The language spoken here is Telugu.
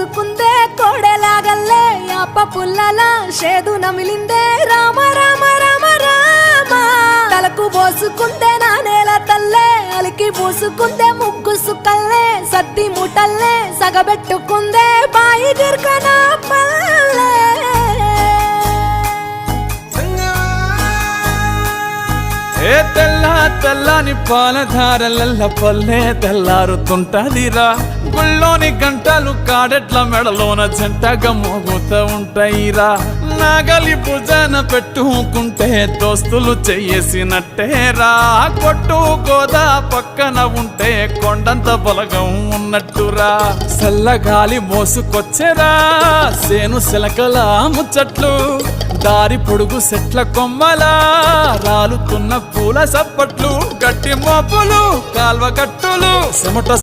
పోసుకుందే కోడెలాగల్లే యాప పుల్లలా షేదు నమిలిందే రామ రామ రామ రామ తలకు పోసుకుందే నా నేల తల్లే అలికి పూసుకుందే ముగ్గు సుక్కల్లే సద్ది ముటల్లే సగబెట్టుకుందే బాయి గిర్కనా పల్లె ఏ తెల్ల తెల్లని పాలధారలల్ల పల్లె తెల్లారుతుంటదిరా గుళ్ళోని గంటలు కాడెట్ల మెడలోన జంటగా మోగుతూ ఉంటాయిరా నాగలి భుజాన పెట్టుకుంటే దోస్తులు చెయ్యేసినట్టేరా కొట్టు గోదా పక్కన ఉంటే కొండంత బలగం ఉన్నట్టురా చల్లగాలి మోసుకొచ్చెరా సేను శిలకల ముచ్చట్లు దారి పొడుగు సెట్ల కొమ్మలా రాలుతున్న పూల సప్పట్లు గట్టి మోపులు కాల్వ కట్టులు చెమట